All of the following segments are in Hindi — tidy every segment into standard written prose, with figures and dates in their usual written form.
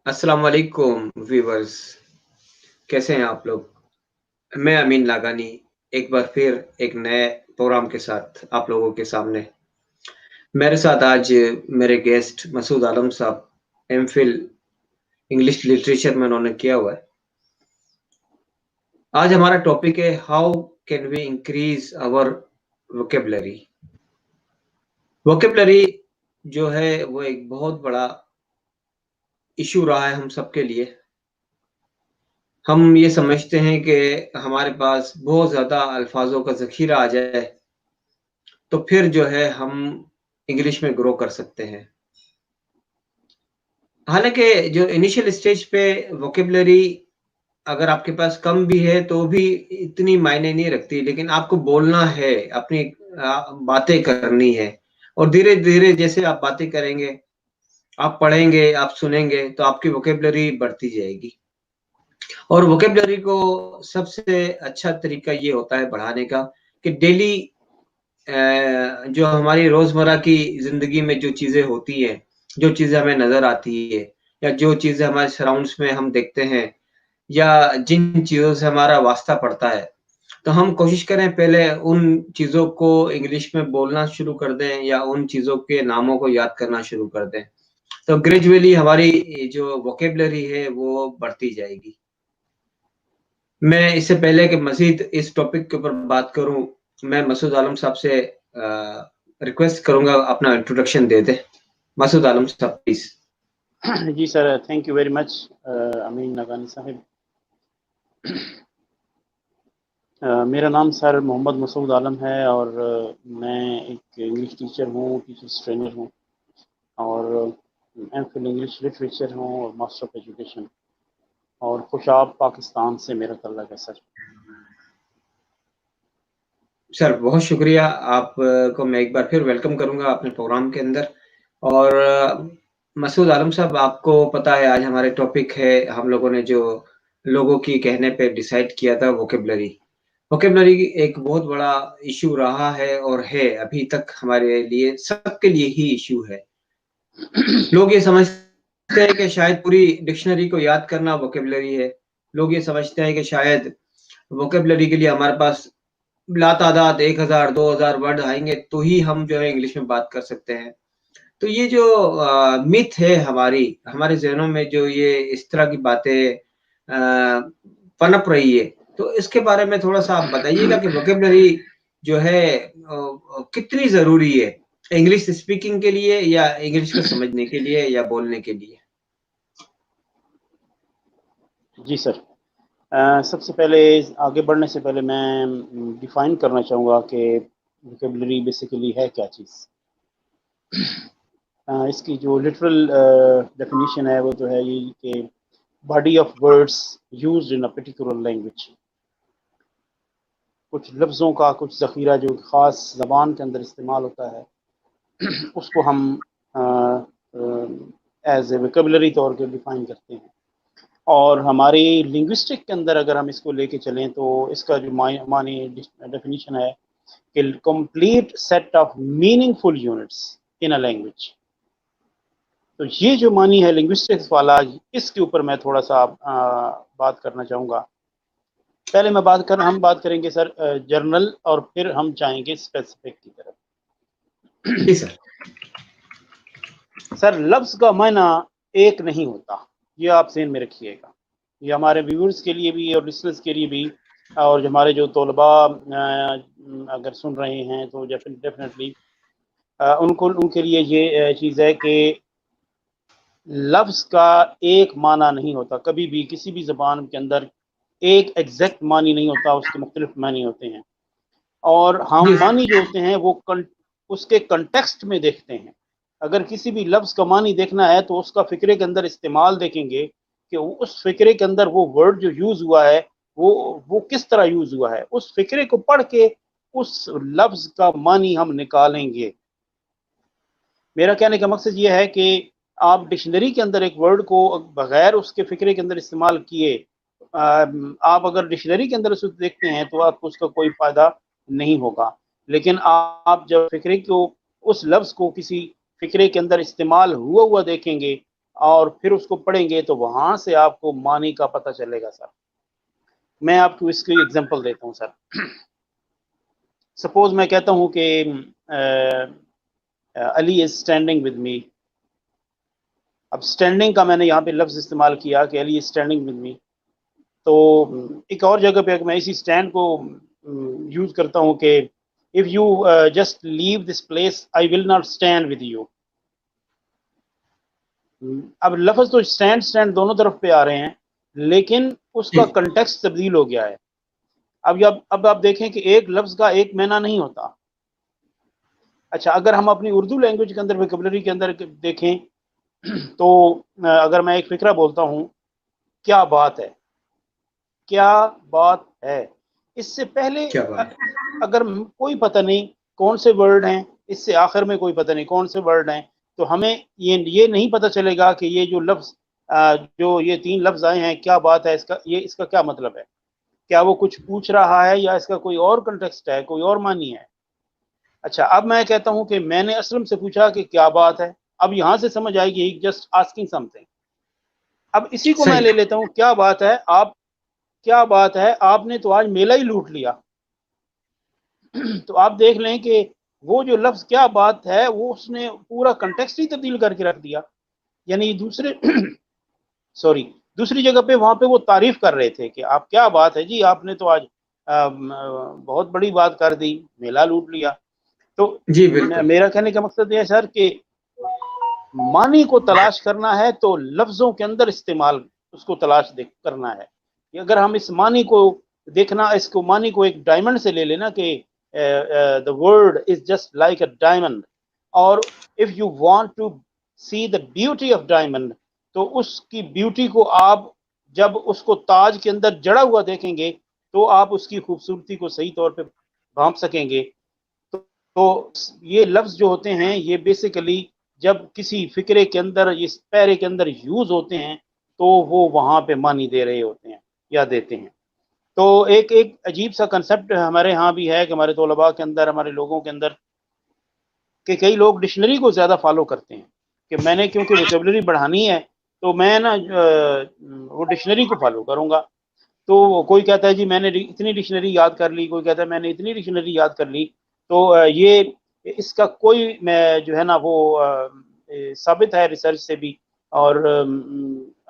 अस्सलाम वालेकुम व्यूअर्स, कैसे हैं आप लोग? मैं अमीन लागानी एक बार फिर एक नए प्रोग्राम के साथ आप लोगों के सामने। मेरे साथ आज मेरे गेस्ट मसूद आलम साहब, एमफिल इंग्लिश लिटरेचर में उन्होंने किया हुआ है। आज हमारा टॉपिक है how can we increase our vocabulary. Vocabulary जो है वो एक बहुत बड़ा इश्यू रहा है हम सबके लिए। हम ये समझते हैं कि हमारे पास बहुत ज़्यादा अल्फ़ाज़ों का ज़ख़ीरा आ जाए, तो फिर जो है हम इंग्लिश में ग्रो कर सकते हैं। हालाँकि जो इनिशियल स्टेज पे वोकैब्युलरी अगर आपके पास कम भी है, तो भी इतनी मायने नहीं रखती, लेकिन आपको बोलना है, अपनी बातें करनी है और धीरे-धीरे जैसे आप बातें करेंगे, आप पढ़ेंगे, आप सुनेंगे, तो आपकी वोकैब्युलरी बढ़ती जाएगी। और वोकैब्युलरी को सबसे अच्छा तरीका ये होता है बढ़ाने का कि डेली जो हमारी रोज़मर्रा की ज़िंदगी में जो चीज़ें होती हैं, जो चीज़ें हमें नज़र आती है या जो चीज़ें हमारे सराउंड्स में हम देखते हैं या जिन चीज़ों से हमारा वास्ता पड़ता है, तो हम कोशिश करें पहले उन चीज़ों को इंग्लिश में बोलना शुरू कर दें या उन चीज़ों के नामों को याद करना शुरू कर दें। तो ग्रेजुअली हमारी जो वोकैब्युलरी है वो बढ़ती जाएगी। मैं इससे पहले कि मज़ीद इस टॉपिक के ऊपर बात करूँ, मैं मसूद आलम साहब से रिक्वेस्ट करूँगा अपना इंट्रोडक्शन दे दें। मसूद आलम साहब प्लीज़। जी sir, thank you very much Amin Nagani साहब। मेरा नाम सर मोहम्मद मसूद आलम है और मैं एक इंग्लिश टीचर हूँ, टीचर्स ट्रेनर हूँ और एमफिल इंग्लिश लिटरेचर हूँ और मास्टर ऑफ एजुकेशन और खुशाब पाकिस्तान से मेरा तल्लुक़ है सर। सर बहुत शुक्रिया आप को मैं एक बार फिर वेलकम करूँगा अपने प्रोग्राम के अंदर और मसूद आलम साहब आपको पता है आज हमारे टॉपिक है हम लोगों ने जो लोगों की कहने पे डिसाइड किया था वोकैब्युलरी। वोकैब्युलरी एक बहुत बड़ा इश्यू रहा है और है अभी तक हमारे लिए सबके लिए ही इश्यू है। लोग ये समझते हैं कि शायद पूरी डिक्शनरी को याद करना वोकैब्युलरी है। लोग ये समझते हैं कि शायद वोकैब्युलरी के लिए हमारे पास लातादाद 1000 2000 वर्ड आएँगे तो ही हम जो है इंग्लिश में बात कर सकते हैं। तो ये जो मिथ है हमारे ज़हनों में जो ये इस तरह की बातें पनप रही है, तो इसके बारे में थोड़ा-सा आप बताइएगा कि वोकैब्युलरी जो है कितनी ज़रूरी है? इंग्लिश स्पीकिंग के लिए या इंग्लिश को समझने के लिए या बोलने के लिए? जी सर, सबसे पहले आगे बढ़ने से पहले मैं डिफ़ाइन करना चाहूँगा कि वोकैब्युलरी बेसिकली है क्या चीज़। इसकी जो लिटरल डेफिनेशन है वो तो है ये कि body of words used in a particular language. कुछ लफ्ज़ों का कुछ ज़ख़ीरा जो ख़ास ज़बान के अंदर इस्तेमाल होता है उसको हम एज़ ए वोकैब्युलरी तौर पे डिफ़ाइन करते हैं और हमारी लिंग्विस्टिक के अंदर अगर हम इसको लेके चलें तो इसका जो मानी डेफिनेशन है कि complete set of meaningful units in a language. तो ये जो मानी है लिंग्विस्टिक्स वाला, इसके ऊपर मैं थोड़ा सा बात करना चाहूँगा। पहले हम बात करेंगे सर जर्नल और फिर हम जाएंगे स्पेसिफिक की तरफ। जी सर। सर लफ्ज़ का मायना एक नहीं होता, ये आप ज़हन में रखिएगा। ये हमारे व्यूअर्स के लिए भी और लिसनर्स के लिए भी और जो हमारे जो तलबा अगर सुन रहे हैं तो डेफिनेटली उनको उनके लिए ये चीज़ है कि लफ्ज़ का एक माना नहीं होता कभी भी, किसी भी ज़बान के अंदर एक एग्जैक्ट मानी नहीं होता, उसके मुख्तलिफ मानी होते हैं और हम जी सर। मानी जो होते हैं वो उसके कंटेक्स्ट में देखते हैं। अगर किसी भी लफ्ज़ का मानी देखना है तो उसका फ़िक्रे के अंदर इस्तेमाल देखेंगे कि उस फ़िक्रे के अंदर वो वर्ड जो यूज़ हुआ है वो किस तरह यूज़ हुआ है। उस फ़िक्रे को पढ़ के उस लफ्ज़ का मानी हम निकालेंगे। मेरा कहने का मकसद ये है कि आप डिक्शनरी के अंदर एक वर्ड को बगैर उसके फ़िक्रे के अंदर इस्तेमाल किए आप अगर डिक्शनरी के अंदर उसे देखते हैं तो आपको उसका कोई फ़ायदा नहीं होगा। लेकिन आप जब फ़िक्रे को उस लफ्ज़ को किसी फिक्रे के अंदर इस्तेमाल हुआ हुआ देखेंगे और फिर उसको पढ़ेंगे तो वहां से आपको मानी का पता चलेगा सर। मैं आपको इसकी एग्जांपल देता हूँ सर। सपोज मैं कहता हूँ कि Ali is standing with me. अब स्टैंडिंग का मैंने यहाँ पे लफ्ज इस्तेमाल किया कि Ali is standing with me. तो एक और जगह पे मैं इसी स्टैंड को यूज करता हूँ कि if you just leave this place I will not stand with you. अब लफ्ज तो स्टैंड स्टैंड दोनों तरफ पे आ रहे हैं, लेकिन उसका कंटेक्स्ट तब्दील हो गया है। अब आप देखें कि एक लफ्ज का एक मायना नहीं होता। अच्छा, अगर हम अपनी उर्दू लैंग्वेज के अंदर वोकैबुलरी के अंदर देखें तो अगर मैं एक फिक्रा बोलता हूँ, क्या बात है, क्या बात है, इससे पहले क्या बात है। अगर कोई पता नहीं कौन से वर्ड हैं, इससे आखिर में कोई पता नहीं कौन से वर्ड हैं, तो हमें ये नहीं पता चलेगा कि ये जो लफ्ज जो ये 3 लफ्ज आए हैं, क्या बात है, इसका क्या मतलब है। क्या वो कुछ पूछ रहा है या इसका कोई और कंटेक्स्ट है, कोई और मानी है। अच्छा, अब मैं कहता हूं कि मैंने असलम से पूछा कि क्या बात है। अब यहां से समझ आएगी जस्ट आस्किंग समथिंग। अब इसी को मैं सही। ले लेता हूं, क्या बात है आप, क्या बात है आपने तो आज मेला ही लूट लिया। तो आप देख लें कि वो जो लफ्ज क्या बात है वो उसने पूरा कंटेक्स्ट ही तब्दील करके रख दिया। यानी दूसरे सॉरी, दूसरी जगह पे वहां पे वो तारीफ कर रहे थे कि आप, क्या बात है जी, आपने तो आज बहुत बड़ी बात कर दी, मेला लूट लिया। तो जी बिल्कुल। मेरा कहने का मकसद ये है सर कि मानी को तलाश करना है तो लफ्जों के अंदर इस्तेमाल उसको तलाश करना है। कि अगर हम इस मानी को देखना, इसको मानी को एक डायमंड से ले लेना कि the word is just like a diamond, और if you want to see the beauty of diamond, तो उसकी ब्यूटी को आप जब उसको ताज के अंदर जड़ा हुआ देखेंगे तो आप उसकी खूबसूरती को सही तौर पे भांप सकेंगे। तो ये लफ्ज जो होते हैं ये बेसिकली जब किसी फिक्रे के अंदर, इस पैरे के अंदर यूज होते हैं तो वो वहां पे मानी दे रहे होते हैं या देते हैं। तो एक एक अजीब सा कंसेप्ट हमारे यहाँ भी है कि हमारे तलबा के अंदर, हमारे लोगों के अंदर, कि कई लोग डिक्शनरी को ज्यादा फॉलो करते हैं कि मैंने क्योंकि वोकेबलरी बढ़ानी है तो मैं ना वो डिक्शनरी को फॉलो करूंगा। तो कोई कहता है जी मैंने इतनी डिक्शनरी याद कर ली, कोई कहता है मैंने इतनी डिक्शनरी याद कर ली। तो ये इसका कोई मैं जो है ना वो साबित है रिसर्च से भी, और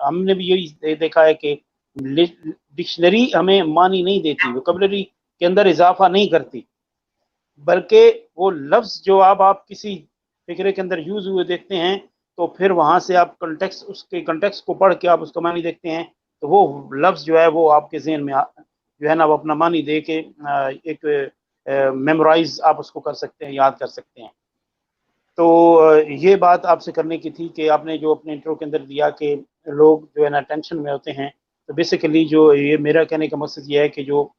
हमने भी यही देखा है कि डिक्शनरी हमें मानी नहीं देती, वोकैबुलरी के अंदर इजाफा नहीं करती, बल्कि वो लफ्ज जो आप किसी फिक्रे के अंदर यूज हुए देखते हैं तो फिर वहां से आप कंटेक्स्ट, उसके कंटेक्स्ट को पढ़ के आप उसका मानी देखते हैं, तो वो लफ्ज जो है वो आपके जहन में जो है ना वो अपना मानी दे के एक मेमोराइज आप उसको कर सकते हैं, याद कर सकते हैं। तो ये बात आपसे करने की थी कि आपने जो अपने इंट्रो के अंदर दिया कि लोग जो है ना टेंशन में होते हैं। तो बेसिकली जो ये मेरा कहने का मकसद ये है कि जो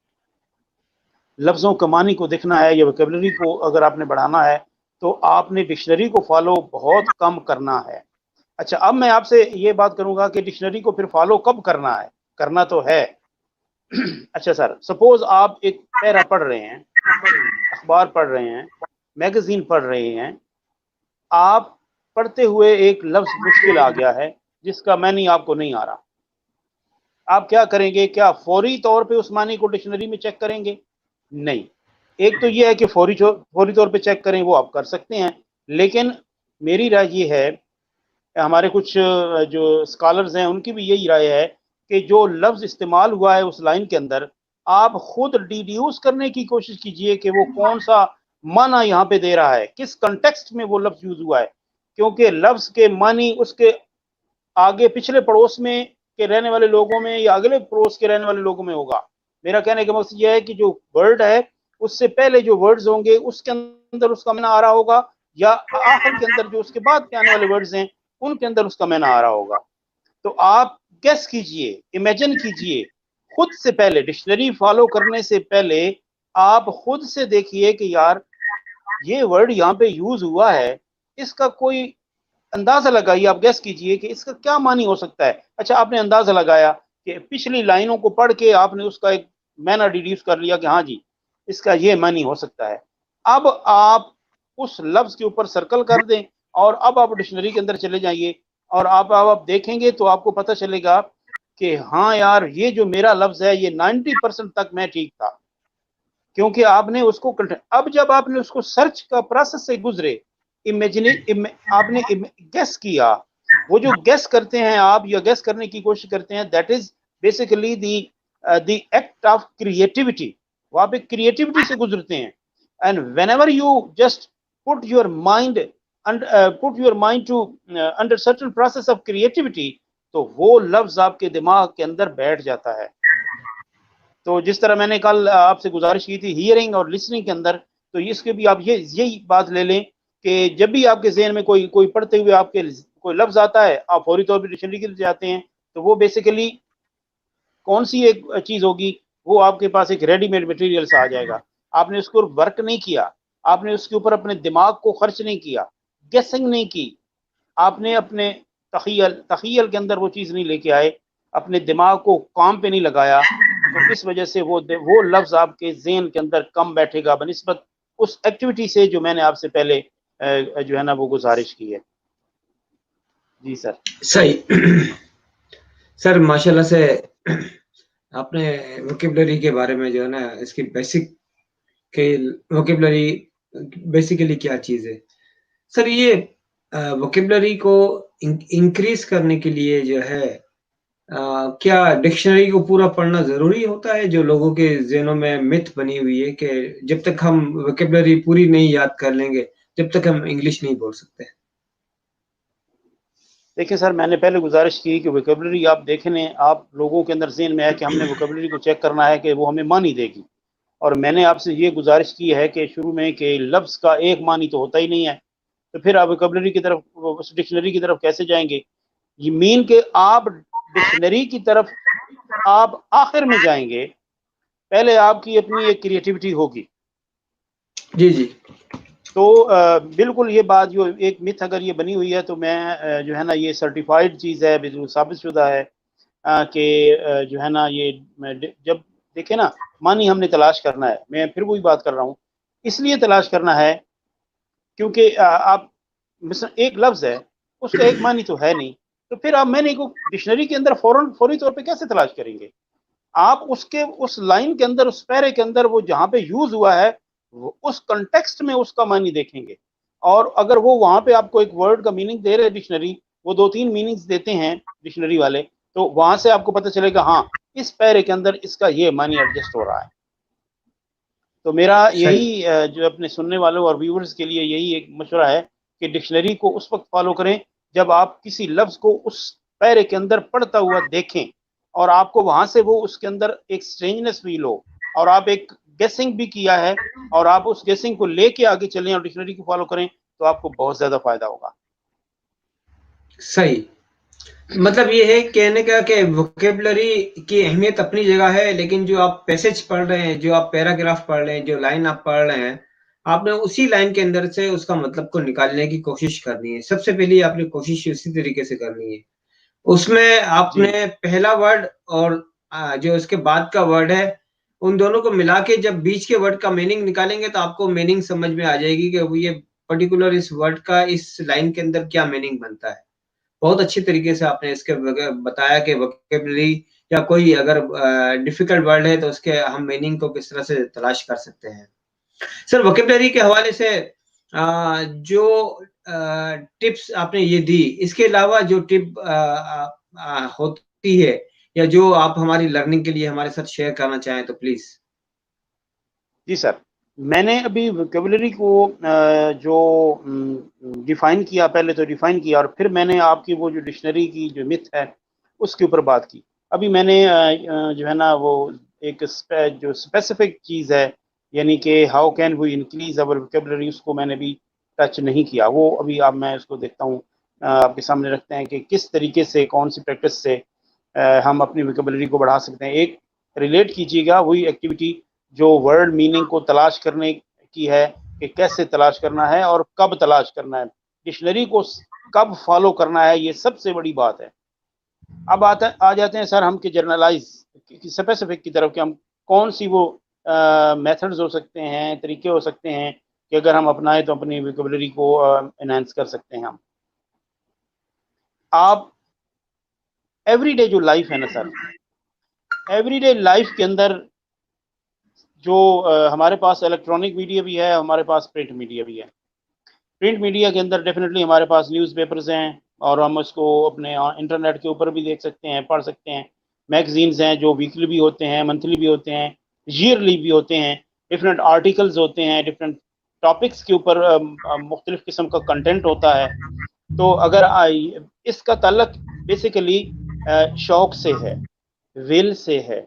लफ्ज़ों का मानी को देखना है या वोकैबुलरी को अगर आपने बढ़ाना है तो आपने डिक्शनरी को फॉलो बहुत कम करना है। अच्छा, अब मैं आपसे ये बात करूंगा कि डिक्शनरी को फिर फॉलो कब करना है, करना तो है। अच्छा सर, सपोज आप एक पैरा पढ़ रहे हैं, अखबार पढ़ रहे हैं, मैगजीन पढ़ रहे हैं, आप पढ़ते हुए एक लफ्ज मुश्किल आ गया है जिसका मैनी आपको नहीं आ रहा। आप क्या करेंगे, क्या फौरी तौर पे उस मानी को डिक्शनरी में चेक करेंगे? नहीं। एक तो ये है कि फौरी तौर पे चेक करें, वो आप कर सकते हैं, लेकिन मेरी राय ये है, हमारे कुछ जो स्कॉलर्स हैं उनकी भी यही राय है कि जो लफ्ज इस्तेमाल हुआ है उस लाइन के अंदर, आप खुद डिड्यूस करने की कोशिश कीजिए कि वो कौन सा माना यहाँ पे दे रहा है, किस कंटेक्स्ट में वो लफ्ज यूज हुआ है। क्योंकि लफ्ज के मानी उसके आगे पिछले पड़ोस में के रहने वाले लोगों में या अगले पड़ोस के रहने वाले लोगों में होगा। मेरा कहने का मकसद यह है कि जो वर्ड है उससे पहले जो वर्ड्स होंगे उसके अंदर उसका माना आ रहा होगा, या आखिर के अंदर जो उसके बाद के आने वाले वर्ड्स हैं उनके अंदर उसका माना आ रहा होगा। तो आप गेस कीजिए, इमेजिन कीजिए, खुद से पहले डिक्शनरी फॉलो करने से पहले आप खुद से देखिए कि यार ये वर्ड यहाँ पे यूज हुआ है, इसका कोई अंदाजा लगाइए, आप गेस कीजिए कि इसका क्या मानी हो सकता है। अच्छा, आपने अंदाजा लगाया कि पिछली लाइनों को पढ़ के आपने उसका एक मैना डिड्यूस कर लिया कि हाँ जी इसका ये मानी हो सकता है। अब आप उस लफ्ज के ऊपर सर्कल कर दें और अब आप डिक्शनरी के अंदर चले जाइए और आप देखेंगे तो आपको पता चलेगा कि हाँ यार, ये जो मेरा लफ्ज है ये 90% तक मैं ठीक था, क्योंकि आपने उसको अब जब आपने उसको सर्च का प्रोसेस से गुजरे, आपने गेस किया, वो जो गेस करते हैं आप या गेस करने की कोशिश करते हैं, that is basically the act of creativity. वो आप एक क्रिएटिविटी से गुजरते हैं, and whenever you just put your mind to under certain process of creativity, तो वो लफ्ज आपके दिमाग के अंदर बैठ जाता है। तो जिस तरह मैंने कल आपसे गुजारिश की थी हियरिंग और लिसनिंग के अंदर, तो इसके भी आप यही बात ले लें कि जब भी आपके जहन में कोई कोई पढ़ते हुए आपके कोई लफ्ज आता है, आप फौरी तौर पर डिक्शनरी के लिए जाते हैं, तो वो बेसिकली कौन सी एक चीज होगी, वो आपके पास एक रेडीमेड मटेरियल सा आ जाएगा। आपने उसके ऊपर वर्क नहीं किया, आपने उसके ऊपर अपने दिमाग को खर्च नहीं किया, गेसिंग नहीं की, आपने अपने तखीयल के अंदर वो चीज़ नहीं लेके आए, अपने दिमाग को काम पे नहीं लगाया, तो इस वजह से वो लफ्ज आपके ज़हन के अंदर कम बैठेगा बनिस्बत उस एक्टिविटी से जो मैंने आपसे पहले जो है ना वो गुजारिश की है। जी सर। सही। सर माशाल्लाह से आपने वोकेबलरी के बारे में जो है ना इसकी बेसिक के वोकेबलरी बेसिकली क्या चीज़ है। सर ये वोकेबलरी को इंक्रीज करने के लिए जो है क्या डिक्शनरी को पूरा पढ़ना ज़रूरी होता है? जो लोगों के ज़हनों में मिथ बनी हुई है कि जब तक हम वोकेबलरी पूरी नहीं याद कर लेंगे, जब तक हम इंग्लिश नहीं बोल सकते। देखिए सर, मैंने पहले गुजारिश की कि वोकेबलरी आप देखें लें, आप लोगों के अंदर ज़हन में है कि हमने वोकेबलरी को चेक करना है कि वो हमें मानी देगी, और मैंने आपसे ये गुजारिश की है कि शुरू में कि लफ्ज़ का एक मानी तो होता ही नहीं है, तो फिर आप वोकेबलरी की तरफ, उस डिक्शनरी की तरफ कैसे जाएंगे? ये मीन के आप डिक्शनरी की तरफ आप आखिर में जाएंगे, पहले आपकी अपनी एक क्रिएटिविटी होगी। जी, जी। तो बिल्कुल ये बात जो एक मिथ अगर ये बनी हुई है, तो मैं जो है ना ये सर्टिफाइड चीज़ है, बिल्कुल साबित शुदा है कि जो है ना ये जब देखे ना, मानी हमने तलाश करना है, मैं फिर वही बात कर रहा हूँ, इसलिए तलाश करना है क्योंकि आप एक लफ्ज़ है, उसका एक मानी तो है नहीं, तो फिर आप मैंने को डिक्शनरी के अंदर फौरी तौर पे कैसे तलाश करेंगे? आप उसके उस लाइन के अंदर, उस पैरे के अंदर वो जहाँ पे यूज़ हुआ है, उस कॉन्टेक्स्ट में उसका मानी देखेंगे, और अगर वो वहाँ पे आपको एक वर्ड का मीनिंग दे रहे डिक्शनरी, वो 2-3 मीनिंग्स देते हैं डिक्शनरी वाले, तो वहाँ से आपको पता चलेगा हाँ, इस पैरे के अंदर इसका ये मानी एडजस्ट हो रहा है। तो मेरा सही। यही जो अपने सुनने वालों और व्यूअर्स के लिए यही एक मशवरा है कि डिक्शनरी को उस वक्त फॉलो करें जब आप किसी लफ्ज़ को उस पैरे के अंदर पढ़ता हुआ देखें, और आपको वहाँ से वो उसके अंदर एक स्ट्रेंजनेस फील हो, और आप एक गेसिंग भी किया है, और आप उस गेसिंग को लेके आगे चलें और डिक्शनरी को फॉलो करें, तो आपको बहुत ज़्यादा फ़ायदा होगा। सही। मतलब ये है कहने का कि वोकेबलरी की अहमियत अपनी जगह है, लेकिन जो आप पैसेज पढ़ रहे हैं, जो आप पैराग्राफ पढ़ रहे हैं, जो लाइन आप पढ़ रहे हैं, आपने उसी लाइन के अंदर से उसका मतलब को निकालने की कोशिश करनी है। सबसे पहले आपने कोशिश उसी तरीके से करनी है। उसमें जी आपने पहला वर्ड और जो उसके बाद का वर्ड है, उन दोनों को मिला के जब बीच के वर्ड का मीनिंग निकालेंगे, तो आपको मीनिंग समझ में आ जाएगी कि वो ये पर्टिकुलर इस वर्ड का इस लाइन के अंदर क्या मीनिंग बनता है। बहुत अच्छी तरीके से आपने इसके बताया कि वोकैब्युलरी या कोई अगर डिफिकल्ट वर्ड है तो उसके हम मीनिंग को किस तरह से तलाश कर सकते हैं। सर वोकैब्युलरी के हवाले से जो टिप्स आपने ये दी, इसके अलावा जो टिप होती है या जो आप हमारी लर्निंग के लिए हमारे साथ शेयर करना चाहें तो प्लीज़? जी सर, मैंने अभी वोकेबलरी को जो डिफ़ाइन किया, पहले तो डिफ़ाइन किया और फिर मैंने आपकी वो जो डिक्शनरी की जो मिथ है, उसके ऊपर बात की। अभी मैंने जो है ना वो एक जो स्पेसिफिक चीज़ है, यानी कि how can we increase our vocabulary, उसको मैंने भी टच नहीं किया। वो अभी अब मैं उसको देखता हूँ, आपके सामने रखते हैं कि किस तरीके से, कौन सी प्रैक्टिस से हम अपनी वोकेबलरी को बढ़ा सकते हैं। एक रिलेट कीजिएगा वही एक्टिविटी जो वर्ड मीनिंग को तलाश करने की है, कि कैसे तलाश करना है और कब तलाश करना है, डिक्शनरी को कब फॉलो करना है, ये सबसे बड़ी बात है। अब आ जाते हैं सर हम कि जर्नलाइज स्पेसिफिक की तरफ, कि हम कौन सी वो मेथड्स हो सकते हैं, तरीके हो सकते हैं कि अगर हम अपनाएं तो अपनी वोकेबलरी को एनहांस कर सकते हैं हम। आप एवरीडे जो लाइफ है ना सर, एवरीडे लाइफ के अंदर जो हमारे पास इलेक्ट्रॉनिक मीडिया भी है, हमारे पास प्रिंट मीडिया भी है। प्रिंट मीडिया के अंदर डेफिनेटली हमारे पास न्यूज़पेपर्स हैं और हम उसको अपने इंटरनेट के ऊपर भी देख सकते हैं, पढ़ सकते हैं। मैगजीन्स हैं जो वीकली भी होते हैं, मंथली भी होते हैं, ईयरली भी होते हैं। डिफरेंट आर्टिकल्स होते हैं, डिफरेंट टॉपिक्स के ऊपर मुख्तलिफ किस्म का कंटेंट होता है। तो अगर इसका ताल्लुक बेसिकली शौक से है, विल से है।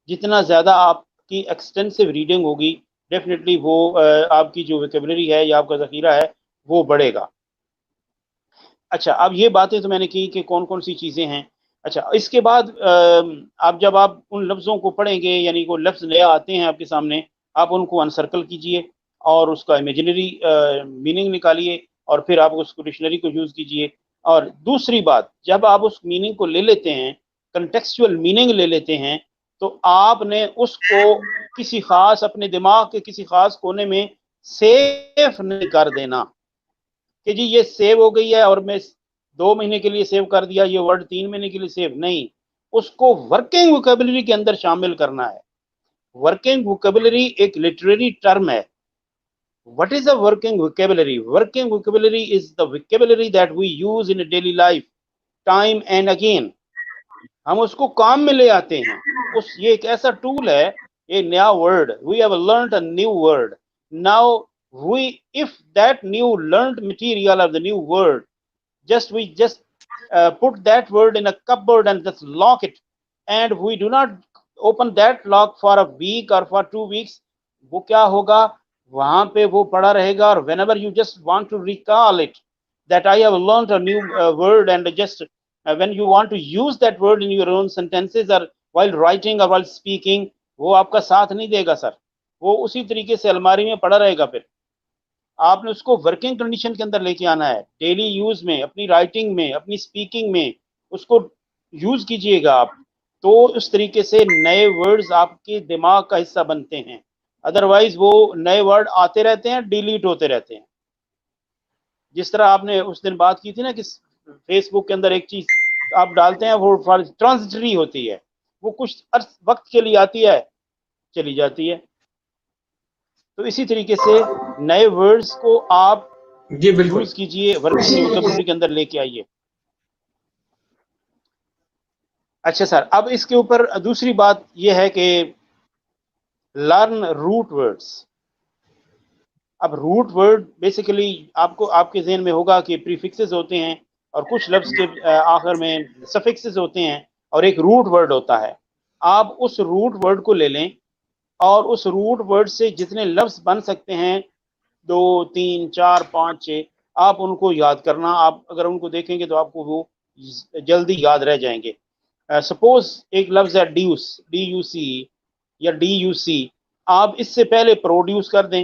जितना ज़्यादा आपकी एक्सटेंसिव रीडिंग होगी, डेफिनेटली वो आपकी जो वोकेबलरी है या आपका ज़ख़ीरा है वो बढ़ेगा। अच्छा, अब ये बातें तो मैंने की कि कौन कौन सी चीज़ें हैं। अच्छा, इसके बाद आप जब आप उन लफ्ज़ों को पढ़ेंगे, यानी कोई लफ्ज़ नया आते हैं आपके सामने, आप उनको अनसर्कल कीजिए और उसका इमेजिनरी मीनिंग निकालिए और फिर आप उसको डिक्शनरी को यूज़ कीजिए। और दूसरी बात, जब आप उस मीनिंग को ले लेते हैं, कंटेक्चुअल मीनिंग ले लेते हैं, तो आपने उसको किसी ख़ास अपने दिमाग के किसी ख़ास कोने में सेव नहीं कर देना कि जी ये सेव हो गई है और मैं 2 महीने के लिए सेव कर दिया, ये वर्ड 3 महीने के लिए सेव नहीं, उसको वर्किंग वोकेबलरी के अंदर शामिल करना है। वर्किंग वोकेबलरी एक लिटरेरी टर्म है। What is a working vocabulary? Working vocabulary is the vocabulary that we use in a daily life, time and again. हम उसको काम में ले आते हैं। ये एक ऐसा टूल है, ये नया word, we have learned a new word. Now if that new learned material or the new word, we just put that word in a cupboard and just lock it, and we do not open that lock for a week or for 2 weeks, वो क्या होगा, वहां पे वो पड़ा रहेगा। और whenever you just want to recall it, that I have learned a new word, and just when you want to use that word in your own sentences or while writing or while speaking, वो आपका साथ नहीं देगा सर, वो उसी तरीके से अलमारी में पड़ा रहेगा। फिर आपने उसको वर्किंग कंडीशन के अंदर लेके आना है, डेली यूज में, अपनी राइटिंग में, अपनी स्पीकिंग में उसको यूज कीजिएगा आप। तो उस तरीके से नए वर्ड्स आपके दिमाग का हिस्सा बनते हैं। अदरवाइज वो नए वर्ड आते रहते हैं, डिलीट होते रहते हैं। जिस तरह आपने उस दिन बात की थी ना कि फेसबुक के अंदर एक चीज आप डालते हैं, वो ट्रांजिटरी होती है, वो कुछ वक्त के लिए आती है, चली जाती है। तो इसी तरीके से नए वर्ड्स को आप जी बिल्कुल यूज कीजिए, वर्किंग वोकैबुलरी के अंदर लेके आइए। अच्छा सर, अब इसके ऊपर दूसरी बात यह है कि लर्न रूट वर्ड्स। अब रूट वर्ड बेसिकली आपको आपके ज़हन में होगा कि प्रीफिक्सेस होते हैं और कुछ लफ्ज़ के आखिर में सफिक्सेस होते हैं और एक रूट वर्ड होता है। आप उस रूट वर्ड को ले लें और उस रूट वर्ड से जितने लफ्ज़ बन सकते हैं, 2, 3, 4, 5, 6, आप उनको याद करना। आप अगर उनको देखेंगे तो आपको वो जल्दी याद रह जाएंगे। सपोज एक लफ्ज़ है ड्यूस, DUC या DUC, आप इससे पहले प्रोड्यूस कर दें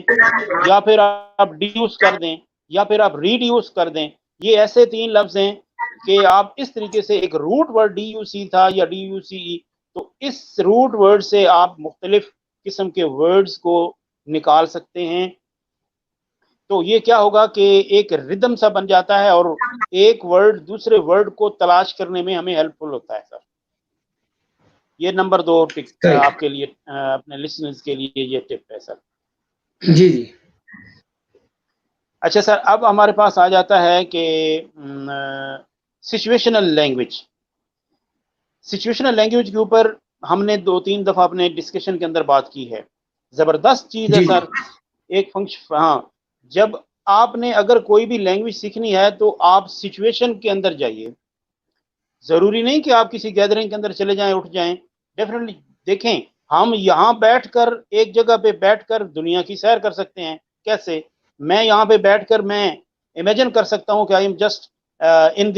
या फिर आप डिड्यूस कर दें या फिर आप रिड्यूस कर दें। ये ऐसे 3 लफ्ज़ हैं कि आप इस तरीके से, एक रूट वर्ड DUC था या DUCE, तो इस रूट वर्ड से आप मुख्तलिफ किस्म के वर्ड्स को निकाल सकते हैं। तो ये क्या होगा कि एक रिदम सा बन जाता है और एक वर्ड दूसरे वर्ड को तलाश करने में हमें हेल्पफुल होता है सर। ये नंबर 2 टिप आपके लिए, अपने लिसनर्स के लिए ये टिप है सर। जी जी। अच्छा सर, अब हमारे पास आ जाता है कि सिचुएशनल लैंग्वेज। सिचुएशनल लैंग्वेज के ऊपर हमने 2-3 दफ़ा अपने डिस्कशन के अंदर बात की है। ज़बरदस्त चीज़ है सर। एक फंक्शन, हाँ, जब आपने अगर कोई भी लैंग्वेज सीखनी है तो आप सिचुएशन के अंदर जाइए। ज़रूरी नहीं कि आप किसी गैदरिंग के अंदर चले जाएं, उठ जाएं। डेफिनेटली देखें, हम यहाँ बैठकर, एक जगह पे बैठकर दुनिया की सैर कर सकते हैं। कैसे? मैं यहाँ पे बैठकर मैं इमेजिन कर सकता हूँ कि आई am just in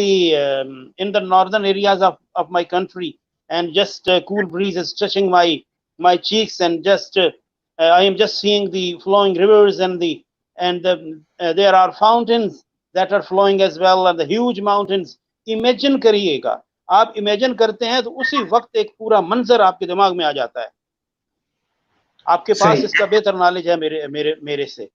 the northern areas of my country, and just cool breeze is touching my cheeks, and just I am just seeing the flowing rivers and there are fountains that are flowing as well, and the huge mountains. Imagine करिएगा, आप इमेजिन करते हैं तो उसी वक्त एक पूरा मंजर आपके दिमाग में आ जाता है। आपके पास इसका बेहतर नॉलेज है मेरे से।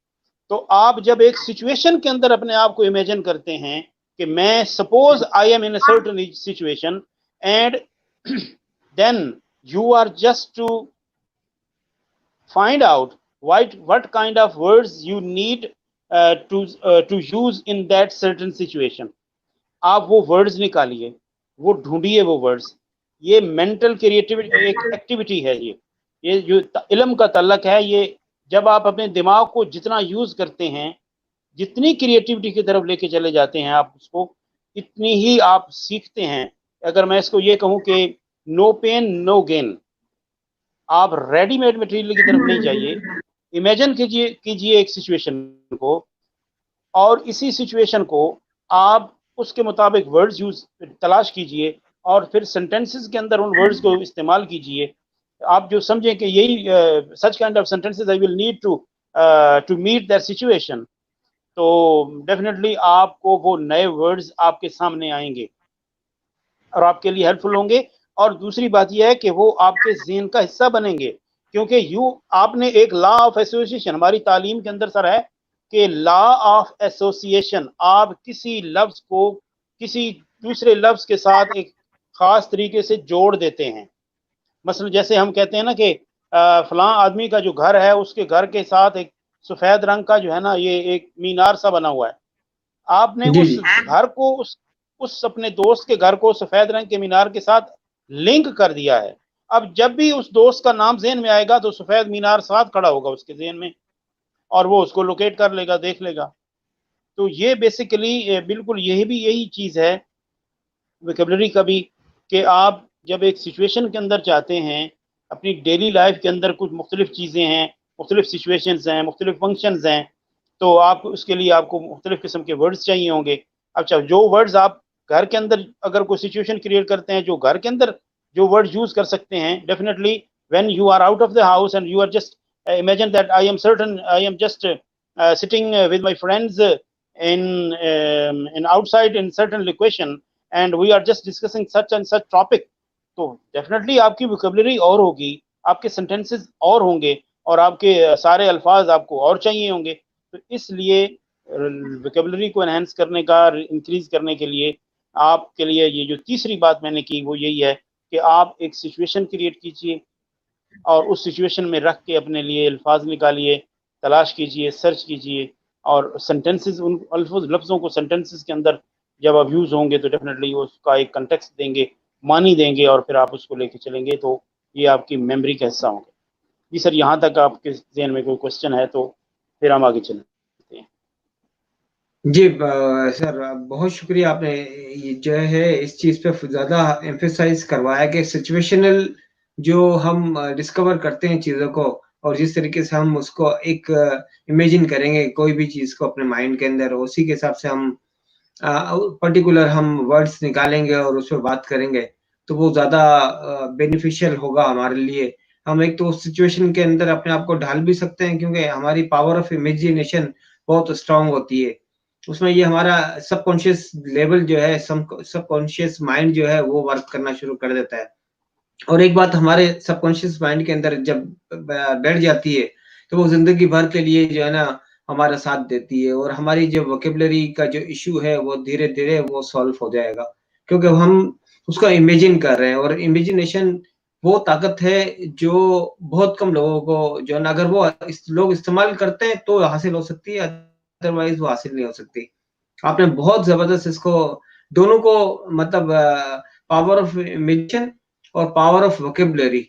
तो आप जब एक सिचुएशन के अंदर अपने आप को इमेजिन करते हैं कि मैं suppose I am in a certain situation and then you are just to find out what kind of words you need to use in that certain situation. आप वो वर्ड्स निकालिए, वो ढूंढिए वो वर्ड्स। ये मेंटल क्रिएटिविटी एक एक्टिविटी है। ये जो इल्म का तल्लक है, ये जब आप अपने दिमाग को जितना यूज करते हैं, जितनी क्रिएटिविटी की तरफ लेके चले जाते हैं आप उसको, इतनी ही आप सीखते हैं। अगर मैं इसको ये कहूँ कि नो पेन नो गेन, आप रेडीमेड मटेरियल की तरफ नहीं जाइए। इमेजिन कीजिए एक सिचुएशन को, और इसी सिचुएशन को आप उसके मुताबिक वर्ड्स यूज तलाश कीजिए और फिर सेंटेंसेस के अंदर उन वर्ड्स को इस्तेमाल कीजिए। आप जो समझें कि यही such kind of sentences I will need to meet that situation, तो डेफिनेटली आपको वो नए वर्ड्स आपके सामने आएंगे और आपके लिए हेल्पफुल होंगे। और दूसरी बात यह है कि वो आपके ज़हन का हिस्सा बनेंगे, क्योंकि आपने एक लॉ ऑफ एसोसिएशन हमारी तालीम के अंदर सर है कि लॉ ऑफ एसोसिएशन, आप किसी लफ्ज को किसी दूसरे लफ्ज के साथ एक खास तरीके से जोड़ देते हैं। मसलन जैसे हम कहते हैं ना कि फलां आदमी का जो घर है उसके घर के साथ एक सफेद रंग का जो है ना ये एक मीनार सा बना हुआ है। आपने जी उस जी घर को उस अपने दोस्त के घर को सफेद रंग के मीनार के साथ लिंक कर दिया है। अब जब भी उस दोस्त का नाम ज़हन में आएगा तो सफेद मीनार साथ खड़ा होगा उसके ज़हन में, और वो उसको लोकेट कर लेगा, देख लेगा। तो ये बेसिकली बिल्कुल यही चीज़ है वोकैबुलरी का भी, कि आप जब एक सिचुएशन के अंदर जाते हैं, अपनी डेली लाइफ के अंदर कुछ मुख्तलिफ चीज़ें हैं, मुख्तलिफ सिचुएशंस हैं, मुख्तलिफ फंक्शंस हैं, तो आप उसके लिए आपको मुख्तलिफ किस्म के वर्ड्स चाहिए होंगे। अच्छा, जो वर्ड्स आप घर के अंदर अगर कोई सिचुएशन क्रिएट करते हैं, जो घर के अंदर जो वर्ड यूज कर सकते हैं, definitely when you are out of the house and you are just imagine that I am just sitting with my friends in outside in certain location and we are just discussing such and such topic, तो डेफिनेटली आपकी वोकैबुलरी और होगी, आपके सेंटेंसेस और होंगे, और आपके सारे अल्फाज आपको और चाहिए होंगे। तो इसलिए वोकैबुलरी को एनहांस करने का, इंक्रीज करने के लिए आपके लिए ये जो तीसरी बात मैंने की वो यही है कि आप एक सिचुएशन क्रिएट कीजिए और उस सिचुएशन में रख के अपने लिए अल्फाज निकालिए, तलाश कीजिए, सर्च कीजिए, और सेंटेंसेस उन लफ्ज़ों को सेंटेंसेस के अंदर जब आप यूज़ होंगे तो डेफिनेटली उसका एक कंटेक्स्ट देंगे, मानी देंगे, और फिर आप उसको लेके चलेंगे, तो ये आपकी मेमोरी का हिस्सा होंगे। जी सर, यहाँ तक आपके जहन में कोई क्वेश्चन है तो फिर हम आगे चलते हैं। जी सर बहुत शुक्रिया, आपने ये जो है इस चीज़ पे ज़्यादा एम्फेसाइज करवाया कि सिचुएशनल जो हम डिस्कवर करते हैं चीज़ों को, और जिस तरीके से हम उसको एक इमेजिन करेंगे कोई भी चीज़ को अपने माइंड के अंदर, उसी के हिसाब से हम पर्टिकुलर हम वर्ड्स निकालेंगे और उस पे बात करेंगे, तो वो ज़्यादा बेनिफिशियल होगा हमारे लिए। हम एक तो उस सिचुएशन के अंदर अपने आप को ढाल भी सकते हैं, क्योंकि हमारी पावर ऑफ इमेजिनेशन बहुत स्ट्रॉन्ग होती है। उसमें ये हमारा सबकॉन्शियस लेवल जो है, सबकॉन्शियस माइंड जो है वो वर्क करना शुरू कर देता है। और एक बात हमारे सबकॉन्शियस माइंड के अंदर जब बैठ जाती है, तो वो ज़िंदगी भर के लिए जो है ना हमारा साथ देती है, और हमारी जो वोकैब्युलरी का जो इश्यू है वो धीरे-धीरे वो सॉल्व हो जाएगा। क्योंकि हम उसको इमेजिन कर रहे हैं, और इमेजिनेशन वो ताकत है जो बहुत कम लोगों को जो है ना, अगर वो लोग इस्तेमाल करते हैं तो हासिल हो सकती है, अदरवाइज़ वो हासिल नहीं हो सकती। आपने बहुत ज़बरदस्त इसको दोनों को मतलब पावर ऑफ इमेजिनेशन और पावर ऑफ वोकैब्युलरी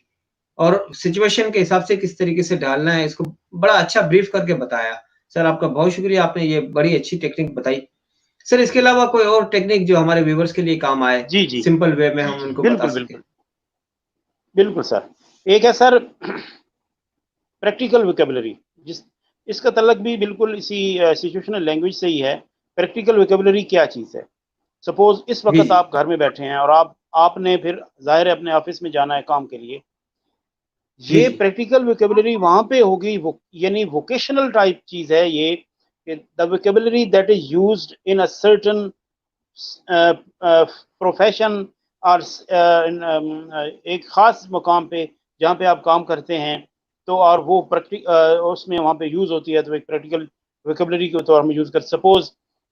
और सिचुएशन के हिसाब से किस तरीके से डालना है, इसको बड़ा अच्छा ब्रीफ करके बताया। सर आपका बहुत शुक्रिया, आपने ये बड़ी अच्छी टेक्निक बताई। सर इसके अलावा कोई और टेक्निक जो हमारे व्यूअर्स के लिए काम आए, जी जी, सिंपल वे में हम उनको बता बिल्कुल सकें? बिल्कुल बिल्कुल सर। एक है सर प्रैक्टिकल वोकैबुलरी, जिस इसका तल्लक भी बिल्कुल इसी सिचुएशनल लैंग्वेज से ही है। प्रैक्टिकल वोकैबुलरी क्या चीज़ है? सपोज इस जी, वक्त जी। आप घर में बैठे हैं और आपने फिर जाहिर है अपने ऑफिस में जाना है काम के लिए। जी, ये जी। प्रैक्टिकल वोकैबुलरी वहां पे होगी, वो यानी वोकेशनल टाइप चीज है ये, the vocabulary that is used in a certain profession, और एक खास मुकाम पे जहाँ पे आप काम करते हैं, तो और वो उसमें वहाँ पे यूज होती है, तो एक प्रैक्टिकल वोकेबलरी के तौर में यूज कर। सपोज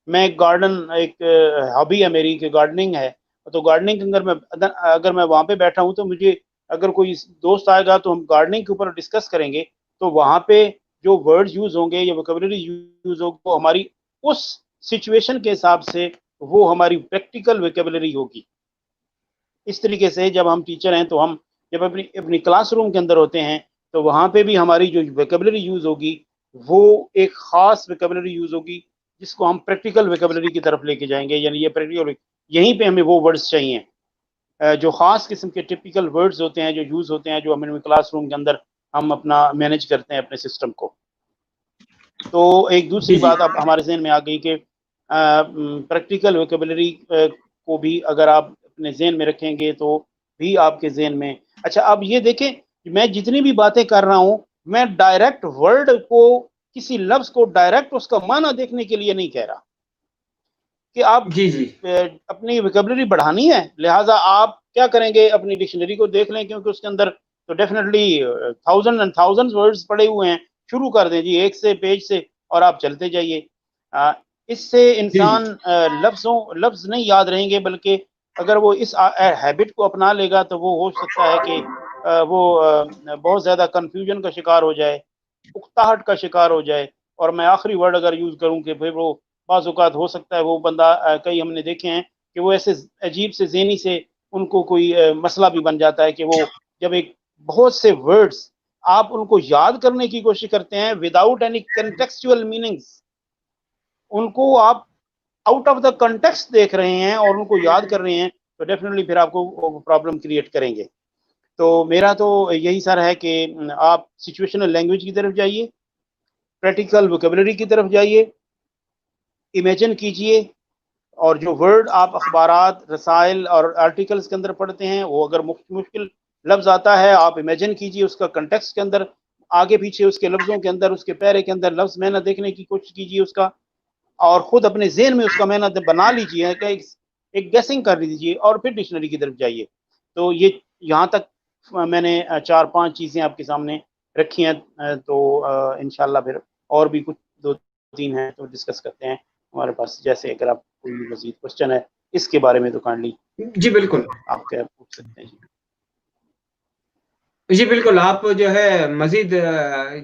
मैं गार्डन, एक हॉबी है मेरी कि गार्डनिंग है, तो गार्डनिंग के अंदर अगर मैं वहां पे बैठा हूँ तो मुझे अगर कोई दोस्त आएगा तो हम गार्डनिंग के ऊपर डिस्कस करेंगे, तो वहां पे जो वर्ड्स यूज होंगे या वोकेबलरी यूज होगी वो हमारी उस सिचुएशन के हिसाब से वो हमारी प्रैक्टिकल वोकेबलरी होगी। इस तरीके से जब हम टीचर हैं तो हम जब अपनी अपनी क्लासरूम के अंदर होते हैं तो वहां पे भी हमारी जो वोकेबलरी यूज होगी वो एक खास वोकेबलरी यूज होगी जिसको हम प्रैक्टिकल वोकेबलरी की तरफ लेके जाएंगे। यानी ये प्रैक्टिकल, यहीं पे हमें वो वर्ड्स चाहिए जो खास किस्म के टिपिकल वर्ड्स होते हैं जो यूज होते हैं, जो हमें क्लासरूम के अंदर हम अपना मैनेज करते हैं अपने सिस्टम को। तो एक जी दूसरी जी बात अब हमारे जहन में आ गई कि प्रैक्टिकल वोकेबलरी को भी अगर आप अपने जहन में रखेंगे तो भी आपके जहन में। अच्छा, अब ये देखें, मैं जितनी भी बातें कर रहा हूं मैं डायरेक्ट वर्ड को, किसी लफ्ज को डायरेक्ट उसका माना देखने के लिए नहीं कह रहा कि आप जी जी अपनी वोकेबलरी बढ़ानी है लिहाजा आप क्या करेंगे, अपनी डिक्शनरी को देख लें क्योंकि उसके अंदर तो definitely thousand and thousand words पड़े हुए हैं। शुरू कर दें जी एक से पेज से और आप चलते जाइए। इससे जी जी इंसान लफ्ज नहीं याद रहेंगे, बल्कि अगर वो इस हैबिट को अपना लेगा तो वो हो सकता है कि वो बहुत ज़्यादा कंफ्यूजन का शिकार हो जाए, उकताहट का शिकार हो जाए। और मैं आखिरी वर्ड अगर यूज़ करूं कि फिर वो बाज़ औक़ात हो सकता है वो बंदा, कई हमने देखे हैं कि वो ऐसे अजीब से ज़हनी से उनको कोई मसला भी बन जाता है कि वो जब एक बहुत से वर्ड्स आप उनको याद करने की कोशिश करते हैं विदाउट एनी कंटेक्चुअल मीनिंग्स, उनको आप आउट ऑफ द कंटेक्स्ट देख रहे हैं और उनको याद कर रहे हैं, तो डेफिनेटली फिर आपको प्रॉब्लम क्रिएट करेंगे। तो मेरा तो यही सर है कि आप सिचुएशनल लैंग्वेज की तरफ जाइए, प्रैक्टिकल वोकेबलरी की तरफ जाइए, इमेजिन कीजिए, और जो वर्ड आप अखबारात, रसाइल और आर्टिकल्स के अंदर पढ़ते हैं वो अगर मुश्किल लफ्ज आता है आप इमेजिन कीजिए, उसका कंटेक्स्ट के अंदर आगे पीछे उसके लफ्जों के अंदर उसके पैरे के अंदर लफ्ज मैना देखने की कोशिश कीजिए उसका, और खुद अपने जेहन में उसका मैना बना लीजिए, एक गेसिंग कर लीजिए और फिर डिक्शनरी की तरफ जाइए। तो ये यहाँ तक मैंने 4-5 चीज़ें आपके सामने रखी हैं। तो इंशाल्लाह फिर और भी कुछ 2-3 हैं तो डिस्कस करते हैं हमारे पास। जैसे अगर आप कोई भी मजीद क्वेश्चन है इसके बारे में तो काइंडली जी बिल्कुल आप क्या पूछ सकते हैं जी। जी बिल्कुल, आप जो है मज़ीद